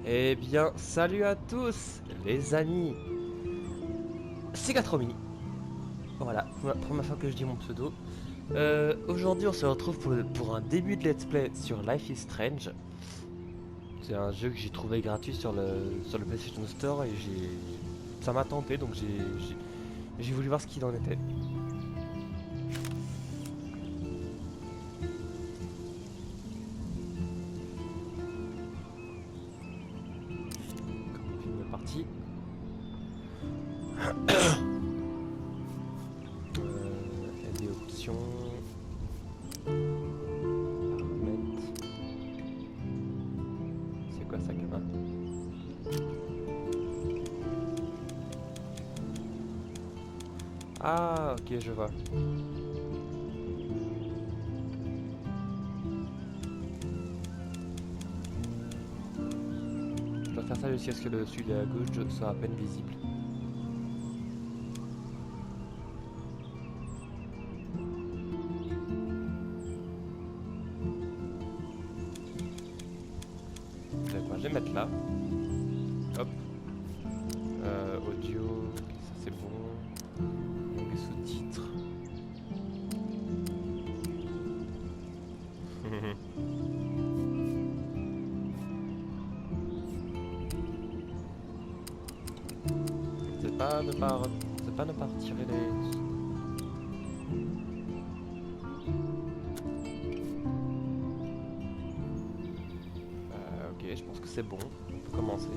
Eh bien, salut à tous, les amis. C'est Cattromy. Voilà, première fois que je dis mon pseudo. Aujourd'hui, on se retrouve pour un début de let's play sur Life is Strange. C'est un jeu que j'ai trouvé gratuit sur le PlayStation Store et ça m'a tenté, donc j'ai voulu voir ce qu'il en était. Comme le film est parti. Des options. Paramètres. C'est quoi ça, gamin? Ah, ok, je vois. Je dois faire ça jusqu'à ce que celui à gauche soit à peine visible. D'accord, je vais mettre là. Hop. Audio, ça c'est bon. Les sous-titres. C'est pas ne pas retirer les... ok, je pense que c'est bon. On peut commencer.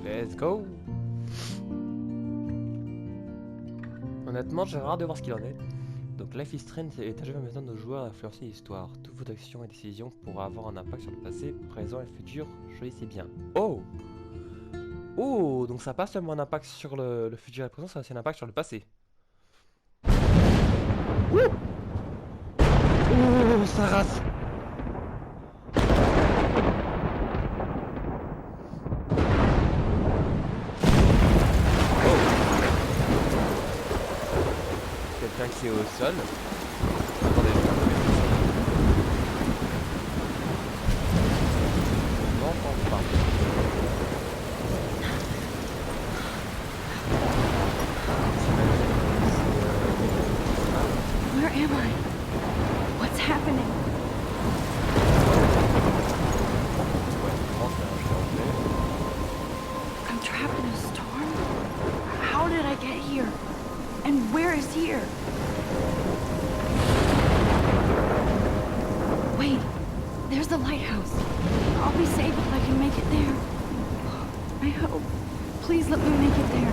Let's go! Honnêtement, j'ai rare de voir ce qu'il en est. Donc Life is Strange est un jeu permettant aux joueurs d'influencer l'histoire. Toutes vos actions et décisions pourront avoir un impact sur le passé, présent et futur. Choisissez bien. Oh! Oh! Donc ça n'a pas seulement un impact sur le futur et le présent, ça a aussi un impact sur le passé. Ouh! Oh, ça rase! Quelqu'un qui est au sol. Attendez, je vais on n'entend pas. Where am I? What's happening? I'm trapped in a storm? How did I get here? And where is here? Wait, there's the lighthouse. I'll be safe if I can make it there. I hope. Please let me make it there.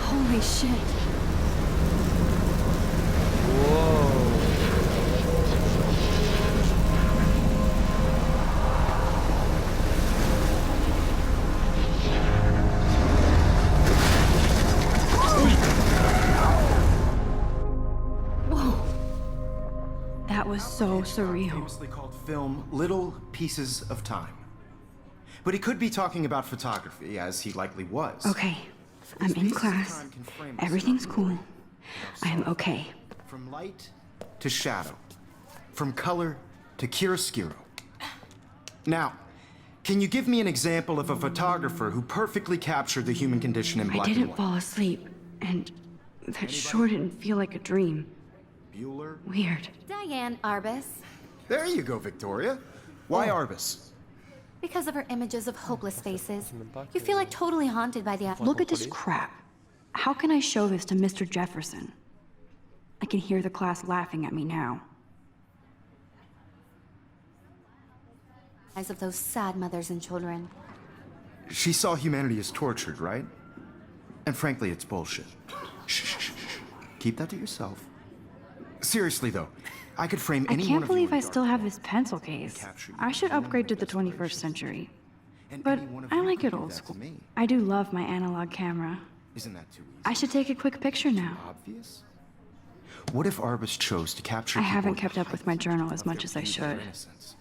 Holy shit. Whoa. That was so surreal. Famously called film Little Pieces of Time. But he could be talking about photography, as he likely was. Okay, I'm in class. Everything's cool. I'm okay. From light to shadow. From color to chiaroscuro. Now, can you give me an example of a photographer who perfectly captured the human condition in black I and didn't white? fall asleep, and that sure didn't feel like a dream. Bueller? Weird. Diane Arbus. There you go, Victoria. Why Arbus? Because of her images of hopeless faces, you feel like totally haunted by the... Look at this crap. How can I show this to Mr. Jefferson? I can hear the class laughing at me now. eyes of those sad mothers and children. She saw humanity as tortured, right? And frankly, it's bullshit. Shh, shh, shh. Keep that to yourself. Seriously, though, I could frame I any one can't of you believe in I dark still have room this pencil case. capture you I should as one upgrade to of the the 21st desperations. century. and But any one of I you like could it do old that to school. me. I do love my analog camera. Isn't that too easy? I should take a quick picture now. Obvious? What if Arbus chose to capture I people haven't at kept up with my height journal as of much their as I beauty or should. innocence?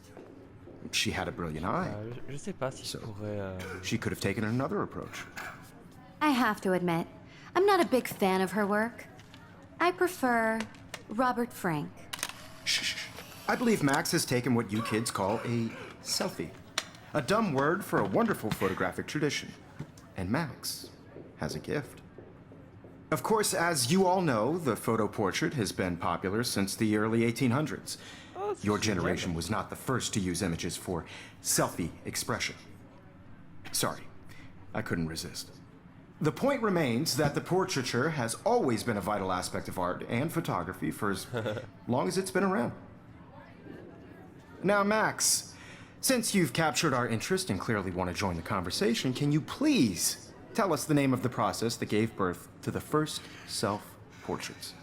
She had a brilliant eye. Je sais pas si je So, pourrais... She could have taken another approach. I have to admit, I'm not a big fan of her work. I prefer Robert Frank. Shh, shh, shh. I believe Max has taken what you kids call a selfie. A dumb word for a wonderful photographic tradition. And Max has a gift. Of course, as you all know, the photo portrait has been popular since the early 1800s. Your generation was not the first to use images for selfie expression. Sorry, I couldn't resist. The point remains that the portraiture has always been a vital aspect of art and photography for as long as it's been around. Now, Max, since you've captured our interest and clearly want to join the conversation, can you please tell us the name of the process that gave birth to the first self-portraits?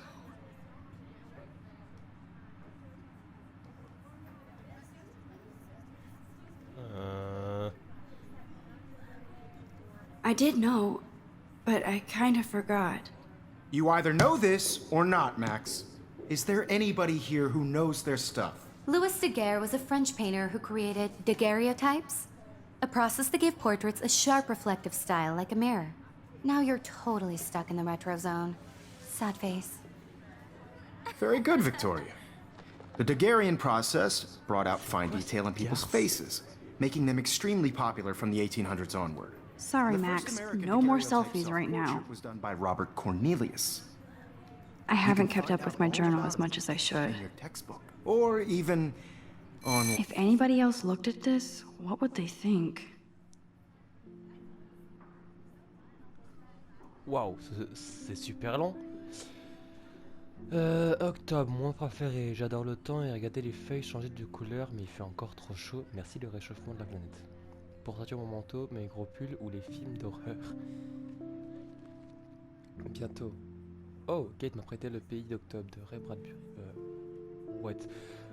I did know, but I kind of forgot. You either know this or not, Max. Is there anybody here who knows their stuff? Louis Daguerre was a French painter who created daguerreotypes, a process that gave portraits a sharp reflective style like a mirror. Now you're totally stuck in the retro zone. Sad face. Very good, Victoria. The Daguerrean process brought out fine detail in people's faces, making them extremely popular from the 1800s onward. Sorry, The first Max. American No more daguerreotype selfies right now. self-portrait was done by Robert Cornelius. I haven't kept up with my journal as much as I should. In your textbook, or even on. If anybody else looked at this, what would they think? Waouh, c'est super long. Octobre, mon mois préféré. J'adore le temps et regarder les feuilles changer de couleur, mais il fait encore trop chaud. Merci le réchauffement de la planète. Pour sortir mon manteau, mes gros pulls ou les films d'horreur. Bientôt. Oh, Kate m'a prêté Le Pays d'Octobre de Ray Bradbury. What?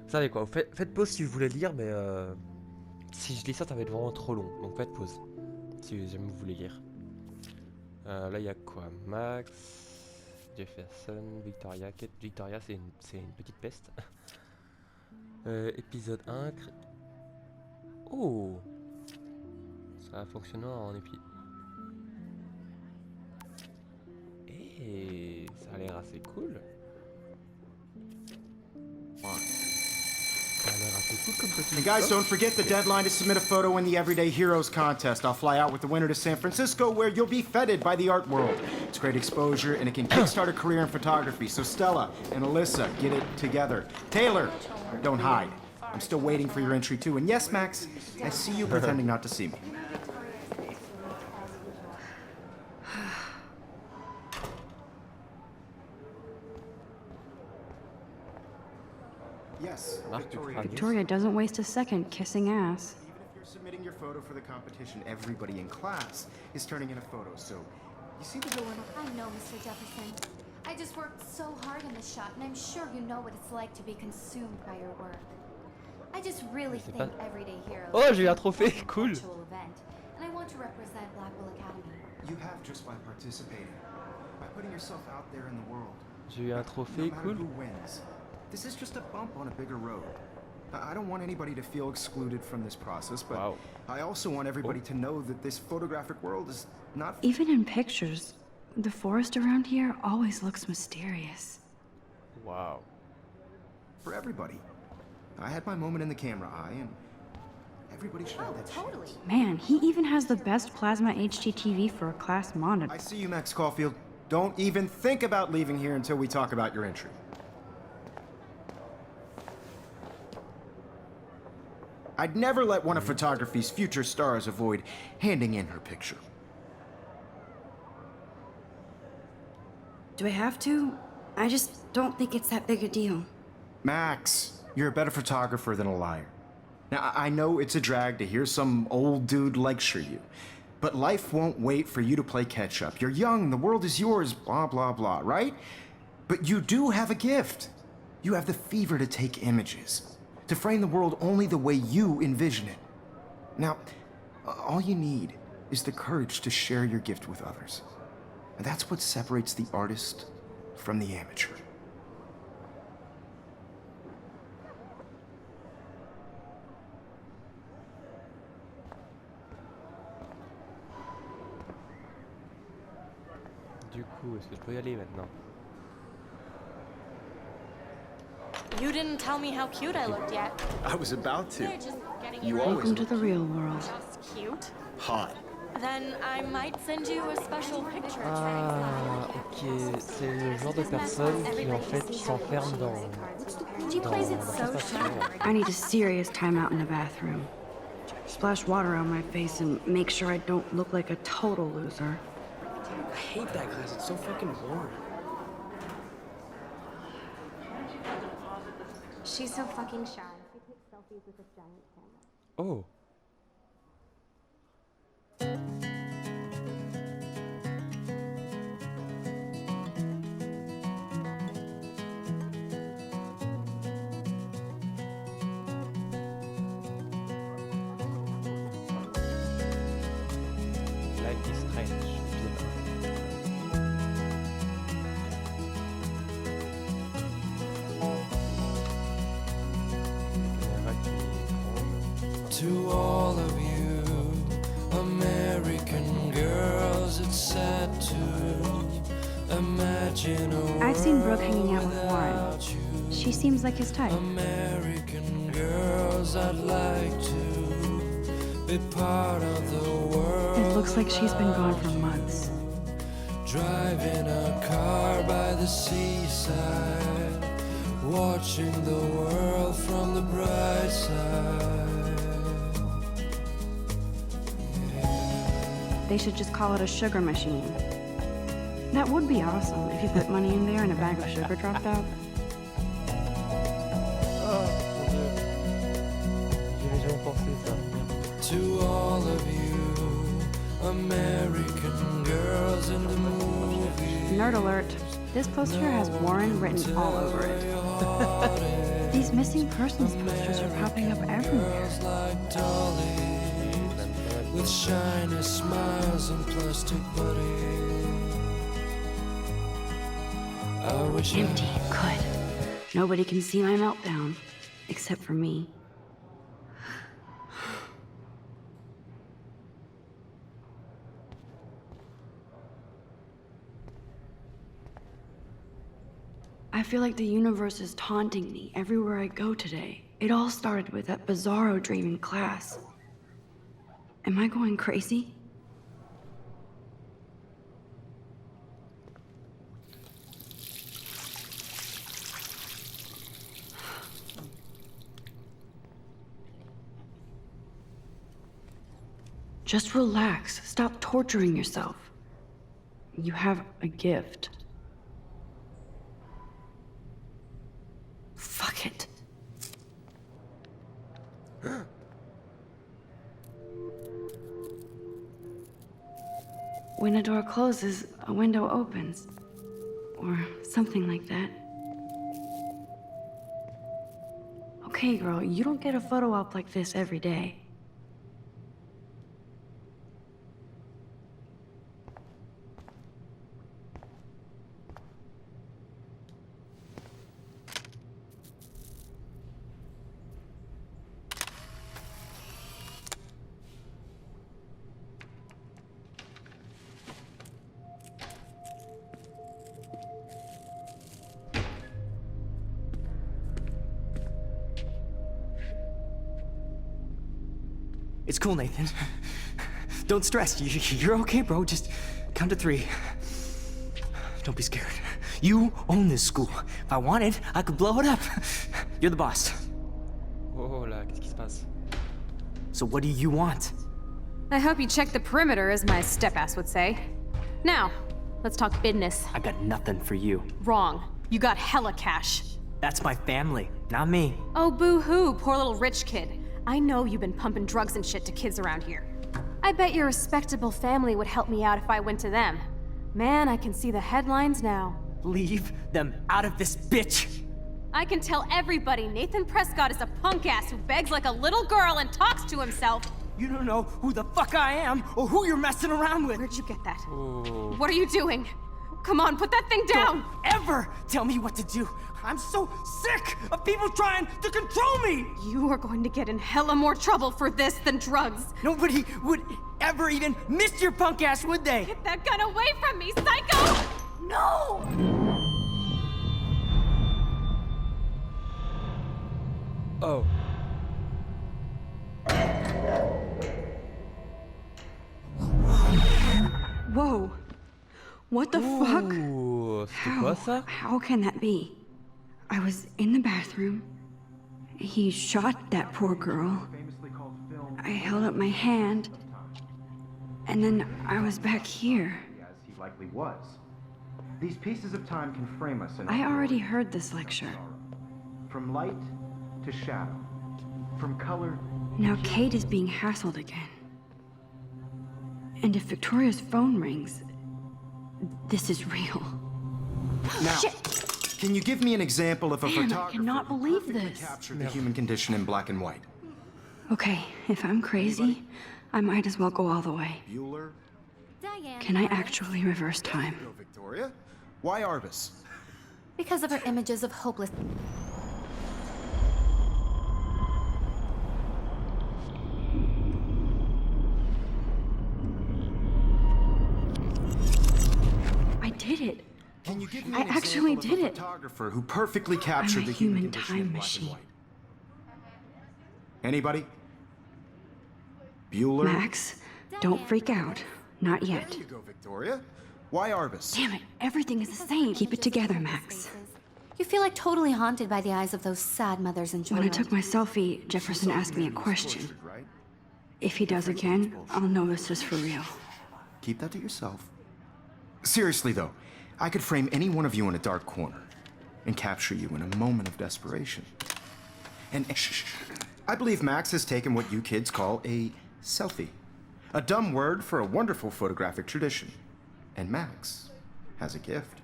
Vous savez quoi, faites pause si vous voulez lire, mais si je lis ça, ça va être vraiment trop long. Donc faites pause si jamais vous voulez lire. Là, il y a quoi? Max, Jefferson, Victoria. Kate, Victoria, c'est une petite peste. Épisode 1. Oh! Ça a fonctionné en épisode. Et ça a l'air assez cool. Ça a l'air assez cool comme petit. And guys, don't forget the deadline to submit a photo in the Everyday Heroes contest. I'll fly out with the winner to San Francisco, where you'll be feted by the art world. It's great exposure, and it can kickstart a career in photography. So Stella and Alyssa, get it together. Taylor, don't hide. I'm still waiting for your entry too. And yes, Max, I see you pretending not to see me. Yes, Victoria. Victoria doesn't waste a second kissing ass. Even if you're submitting your photo for the competition, everybody in class is turning in a photo, so you see the dilemma? I know, Mr. Jefferson. I just worked so hard on this shot, and I'm sure you know what it's like to be consumed by your work. I just really think Everyday Heroes Oh, j'ai eu un trophée, is an cool. actual event, and I want to represent Blackwell Academy. You have just by participating, by putting yourself out there in the world. J'ai eu un No trophée, matter cool. who wins, this is just a bump on a bigger road. I don't want anybody to feel excluded from this process, but Wow. I also want everybody to know that this photographic world is not Even in pictures, the forest around here always looks mysterious. Wow. for everybody. I had my moment in the camera eye, and everybody should have that Totally. chance. Man, he even has the best plasma HDTV for a class monitor. I see you, Max Caulfield. Don't even think about leaving here until we talk about your entry. I'd never let one of photography's future stars avoid handing in her picture. Do I have to? I just don't think it's that big a deal. Max, you're a better photographer than a liar. Now, I know it's a drag to hear some old dude lecture you, But life won't wait for you to play catch-up. You're young, the world is yours, blah, blah, blah, right? But you do have a gift. You have the fever to take images, to frame the world only the way you envision it. Now, all you need is the courage to share your gift with others. And that's what separates the artist from the amateur. Du coup, est-ce que je peux y aller maintenant? You didn't tell me how cute I looked yet. I was about to. They're just getting You you always Welcome to look the real world. just cute. hot. Then I might send you a special picture. Ah, ok, c'est le genre de personne qui en fait s'enferme dans l'espace suivant. I need a serious timeout in the bathroom. Splash water on my face and make sure I don't look like a total loser. I hate that class, it's so fucking boring. She's so fucking shy. She takes selfies with this giant camera. Oh. Life is strange. To all of you American girls, it's sad to imagine a world I've seen Brooke hanging out with Warren. without you. She seems like his type. American girls, I'd like to be part of the world. It looks like she's been gone for months. Driving a car by the seaside, watching the world from the bright side. They should just call it a sugar machine. That would be awesome if you put money in there and a bag of sugar dropped out. Oh, mon Dieu. J'y avais jamais pensé ça. To all of you American girls in the movies. Nerd alert. This poster has Warren written all over it. These missing persons posters are popping up everywhere. Girls like Dolly, with shiny smiles and plastic bodies. I wish Empty. Good. Nobody can see my meltdown. Except for me. I feel like the universe is taunting me everywhere I go today. It all started with that bizarro dream in class. Am I going crazy? Just relax. Stop torturing yourself. You have a gift. Fuck it. When a door closes, a window opens. Or something like that. Okay, girl, you don't get a photo op like this every day. It's cool, Nathan. Don't stress. You're okay, bro. Just count to 3. Don't be scared. You own this school. If I wanted, I could blow it up. You're the boss. Oh là, qu'est-ce qui se passe? So what do you want? I hope you check the perimeter, as my step-ass would say. Now, let's talk business. I got nothing for you. Wrong. You got hella cash. That's my family, not me. Oh, boo-hoo, poor little rich kid. I know you've been pumping drugs and shit to kids around here. I bet your respectable family would help me out if I went to them. Man, I can see the headlines now. Leave them out of this bitch! I can tell everybody Nathan Prescott is a punk ass who begs like a little girl and talks to himself. You don't know who the fuck I am or who you're messing around with. Where'd you get that? Oh. What are you doing? Come on, put that thing down! Don't ever tell me what to do. I'm so sick of people trying to control me. You are going to get in hella more trouble for this than drugs. Nobody would ever even miss your punk ass, would they? Get that gun away from me, psycho! No! Oh. Whoa. What the fuck? Ouh, c'était quoi ça? How can that be? I was in the bathroom. He shot that poor girl. I held up my hand. And then I was back here. As he likely was. These pieces of time can frame us in I already heard this lecture. from light to shadow, from color. Now Kate is being hassled again. And if Victoria's phone rings, this is real. Now, Shit! can you give me an example of a Man, I photographer cannot who believe perfectly this. captured the human condition in black and white? Okay, if I'm crazy, I might as well go all the way. Bueller? Diane. Can I actually reverse time? No, Victoria. Why Arbus? Because of her images of hopeless. I did it. Can you give me I an actually example of did a it. photographer who perfectly captured a the human human condition time in black machine. and white? Anybody? Bueller? Max, don't freak out. Not yet. There you go, Victoria. Why Arbus? Damn it, everything is the same. Keep it together, Max. You feel like totally haunted by the eyes of those sad mothers in When I Joyride. took my selfie, Jefferson asked me a question. Tortured, right? If he does again, I'll know this is for real. Keep that to yourself. Seriously, though, I could frame any one of you in a dark corner and capture you in a moment of desperation. And I believe Max has taken what you kids call a selfie. A dumb word for a wonderful photographic tradition. And Max has a gift.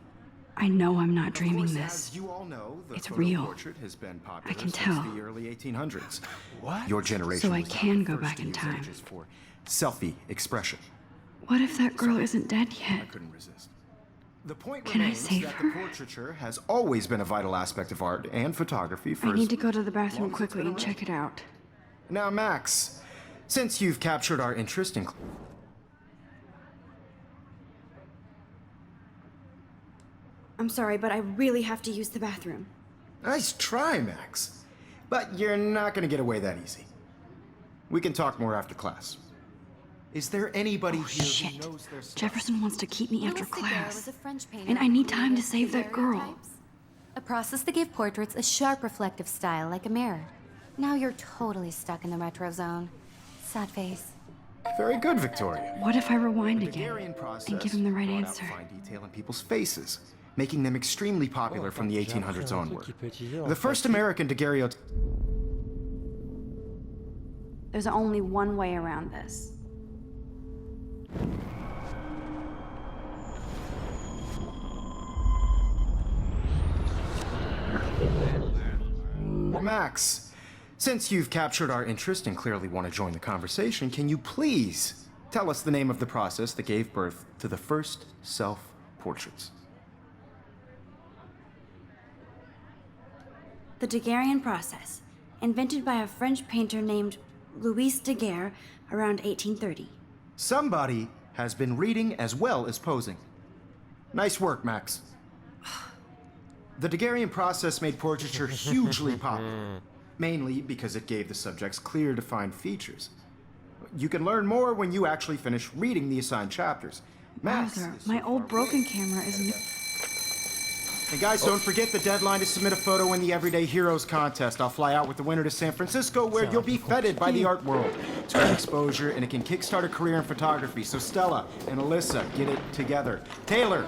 I know I'm not dreaming Of course, this. as you all know, the It's photo real. portrait has been popular I can since tell. the early 1800s. What? Your generation So I was the can go first back to in use time. images for selfie expression. What if that girl isn't dead I yet? couldn't resist. The point Can I remains save that her? the portraiture has always been a vital aspect of art and photography for I as need to go to the bathroom long as it's quickly been and check it out. Now, Max, since you've captured our interest in... I'm sorry, but I really have to use the bathroom. Nice try, Max. But you're not gonna get away that easy. We can talk more after class. Is there anybody here Shit. who knows their stuff? Jefferson wants to keep me after Louis Daguerre class. was a French painter And I need who time to created save that girl. daguerreotypes, a process that gave portraits a sharp reflective style like a mirror. Now you're totally stuck in the retro zone. Sad face. Very good, Victoria. What if I rewind The again Daguerrean process and give him the right brought out answer? fine detail in people's faces, making them extremely popular from the 1800s onward. The first American daguerreotype... There's only one way around this. Max, since you've captured our interest and clearly want to join the conversation, can you please tell us the name of the process that gave birth to the first self-portraits? The Daguerrean process, invented by a French painter named Louis Daguerre around 1830. Somebody has been reading as well as posing. Nice work, Max. The Daguerrean process made portraiture hugely popular, mainly because it gave the subjects clear, defined features. You can learn more when you actually finish reading the assigned chapters. Max, Bowser, is so my far old away. broken camera is... And guys, don't forget the deadline to submit a photo in the Everyday Heroes contest. I'll fly out with the winner to San Francisco, where you'll be feted by the art world. It's great exposure, and it can kickstart a career in photography. So Stella and Alyssa, get it together. Taylor,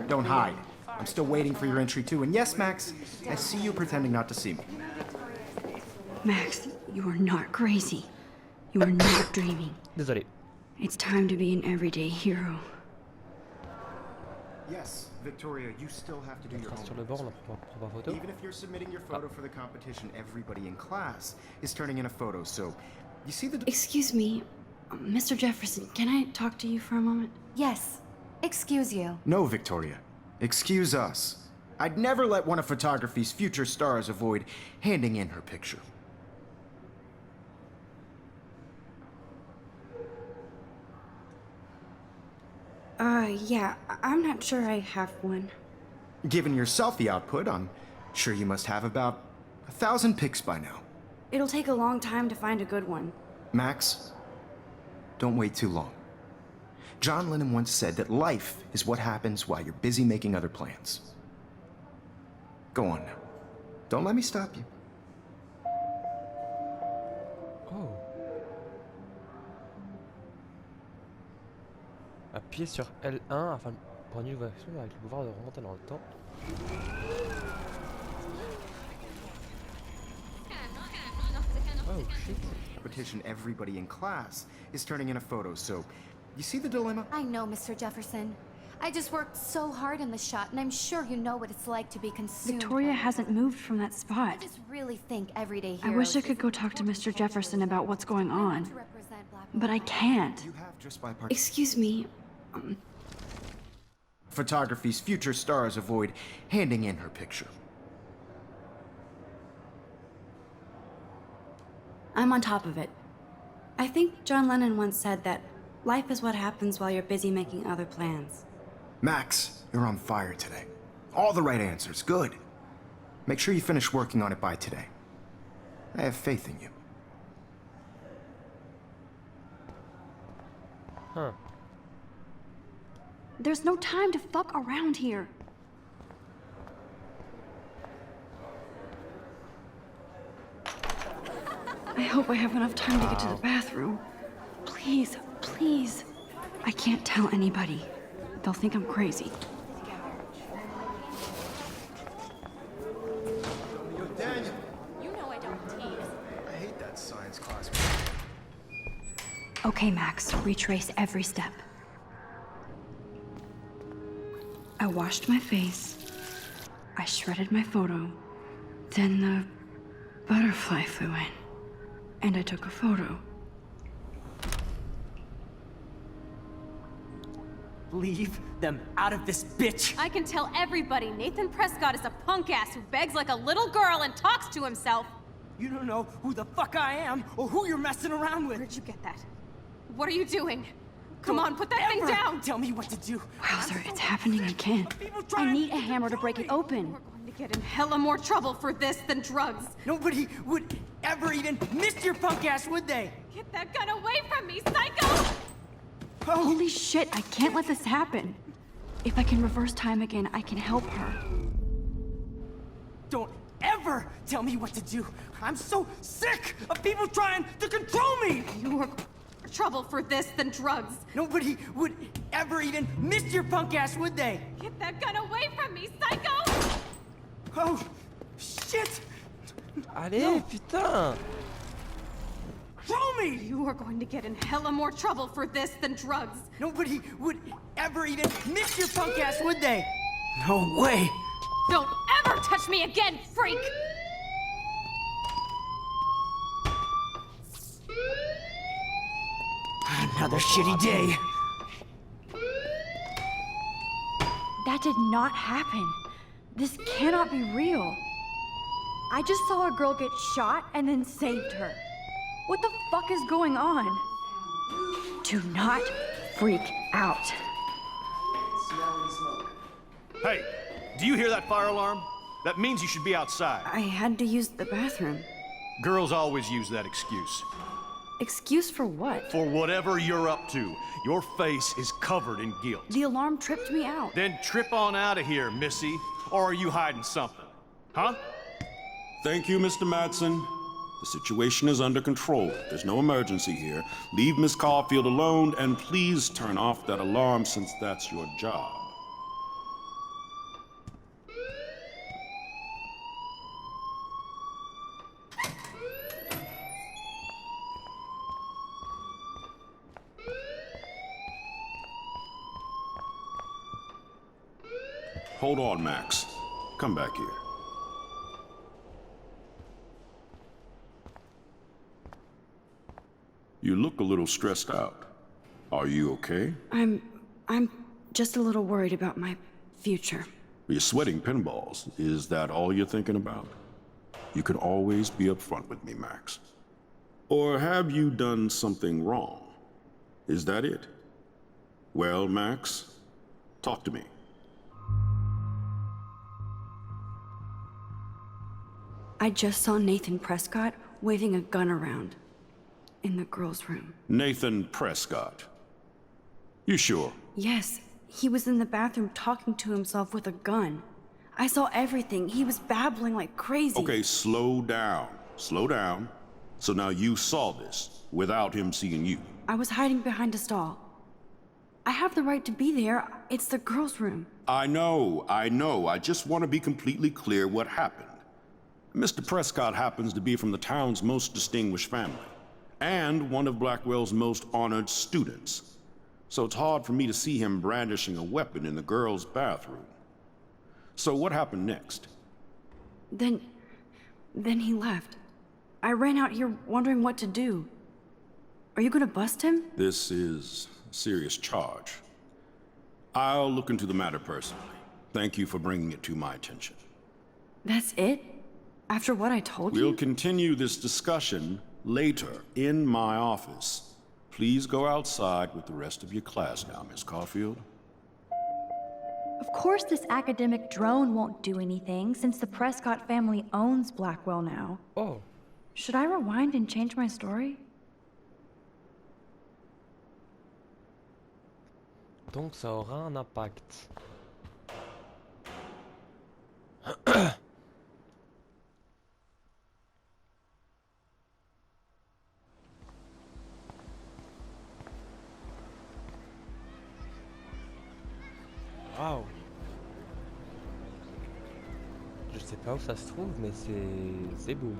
don't hide. I'm still waiting for your entry too. And yes, Max, I see you pretending not to see me. Max, you are not crazy. You are not dreaming. Désolé. It's time to be an everyday hero. Yes, Victoria, you still have to do your Sur le bord, on homework. prend pas photo. Even if you're submitting your photo for the competition, everybody in class is turning in a photo, so you see the... Excuse me, Mr. Jefferson, can I talk to you for a moment? Yes. Excuse you. No, Victoria. Excuse us. I'd never let one of photography's future stars avoid handing in her picture. Yeah, I'm not sure I have one. Given your selfie output, I'm sure you must have about 1,000 pics by now. It'll take a long time to find a good one. Max, don't wait too long. John Lennon once said that life is what happens while you're busy making other plans. Go on now. Don't let me stop you. Oh. Appuyez sur L1 afin de prendre une nouvelle action avec le pouvoir de remonter dans le temps. Oh shit. Competition, everybody in class is turning in a photo, so you see the dilemma? I know, Mr. Jefferson. I just worked so hard in the shot, and I'm sure you know what it's like to be consumed. Victoria by hasn't moved from that I spot. just really think everyday I heroes... wish I could go talk to Mr. Jefferson about what's going on, but I can't. You have just by part. Excuse me, Photography's future stars avoid handing in her picture. I'm on top of it. I think John Lennon once said that life is what happens while you're busy making other plans. Max, you're on fire today. All the right answers, good. Make sure you finish working on it by today. I have faith in you. Huh. There's no time to fuck around here. I hope I have enough time to get to the bathroom. Please, please. I can't tell anybody. They'll think I'm crazy. Yo, Daniel. You know I don't tease. I hate that science class. Okay, Max, retrace every step. I washed my face. I shredded my photo. Then the butterfly flew in. And I took a photo. Leave them out of this bitch! I can tell everybody Nathan Prescott is a punk ass who begs like a little girl and talks to himself. You don't know who the fuck I am or who you're messing around with. Where'd you get that? What are you doing? Come on, put that Ever thing down! Tell me what to do. Wowzer, it's happening again. I need a hammer to break it open. We're going to get in hella more trouble for this than drugs. Nobody would ever even miss your punk ass, would they? Get that gun away from me, psycho! Holy shit, I can't let this happen. If I can reverse time again, I can help her. Don't ever tell me what to do. I'm so sick of people trying to control me. You are trouble for this than drugs. Nobody would ever even miss your punk ass, would they? Get that gun away from me, psycho! Oh, shit! Allez, putain! Throw me! You are going to get in hella more trouble for this than drugs. Nobody would ever even miss your punk ass, would they? No way! Don't ever touch me again, freak! Another shitty day. That did not happen. This cannot be real. I just saw a girl get shot and then saved her. What the fuck is going on? Do not freak out. Hey, do you hear that fire alarm? That means you should be outside. I had to use the bathroom. Girls always use that excuse. Excuse for what? For whatever you're up to, your face is covered in guilt. The alarm tripped me out. Then trip on out of here, Missy. Or are you hiding something? Huh? Thank you, Mr. Madsen. The situation is under control. There's no emergency here. Leave Miss Caulfield alone, and please turn off that alarm since that's your job. Hold on, Max. Come back here. You look a little stressed out. Are you okay? I'm just a little worried about my future. You're sweating pinballs. Is that all you're thinking about? You can always be upfront with me, Max. Or have you done something wrong? Is that it? Well, Max, talk to me. I just saw Nathan Prescott waving a gun around in the girls' room. Nathan Prescott. You sure? Yes, he was in the bathroom talking to himself with a gun. I saw everything. He was babbling like crazy. Okay, slow down. Slow down. So now you saw this without him seeing you. I was hiding behind a stall. I have the right to be there. It's the girls' room. I know. I just want to be completely clear what happened. Mr. Prescott happens to be from the town's most distinguished family, and one of Blackwell's most honored students. So it's hard for me to see him brandishing a weapon in the girls' bathroom. So what happened next? Then he left. I ran out here wondering what to do. Are you gonna bust him? This is a serious charge. I'll look into the matter personally. Thank you for bringing it to my attention. That's it? After what I told you? We'll continue this discussion later in my office. Please go outside with the rest of your class now, Miss Caulfield. Of course this academic drone won't do anything, since the Prescott family owns Blackwell now. Oh. Should I rewind and change my story? Donc ça aura un impact. Waouh. Je sais pas où ça se trouve, mais c'est beau.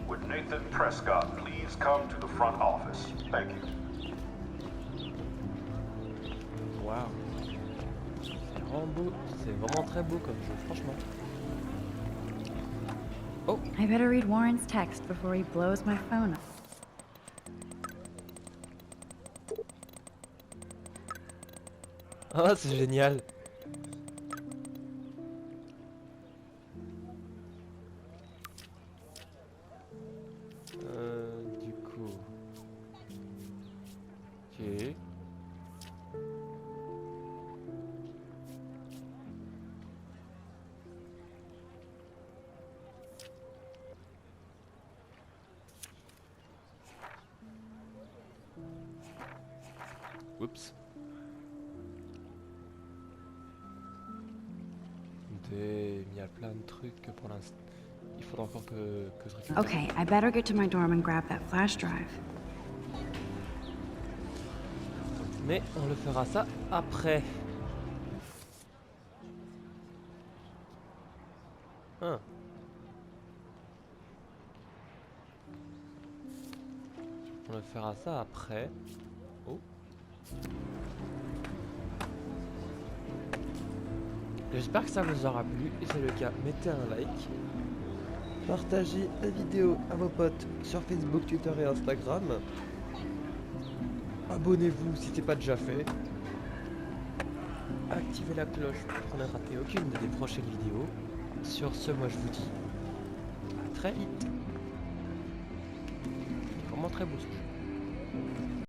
Would Nathan Prescott please come to the front office? Thank you. Waouh. C'est vraiment beau, c'est vraiment très beau comme jeu, franchement. Oh. I better read Warren's text before he blows my phone up. Ah, c'est génial. Du coup. Ok. Oups. Il y a plein de trucs pour l'instant. Il faudra encore que je récupère. Okay, I better get to my dorm and grab that flash drive. Mais on le fera ça après. Ah. On le fera ça après. Oh. J'espère que ça vous aura plu, et c'est le cas, mettez un like, partagez la vidéo à vos potes sur Facebook, Twitter et Instagram, abonnez-vous si ce n'est pas déjà fait, activez la cloche pour ne rater aucune des prochaines vidéos. Sur ce, moi je vous dis à très vite. Vraiment très beau ce jeu.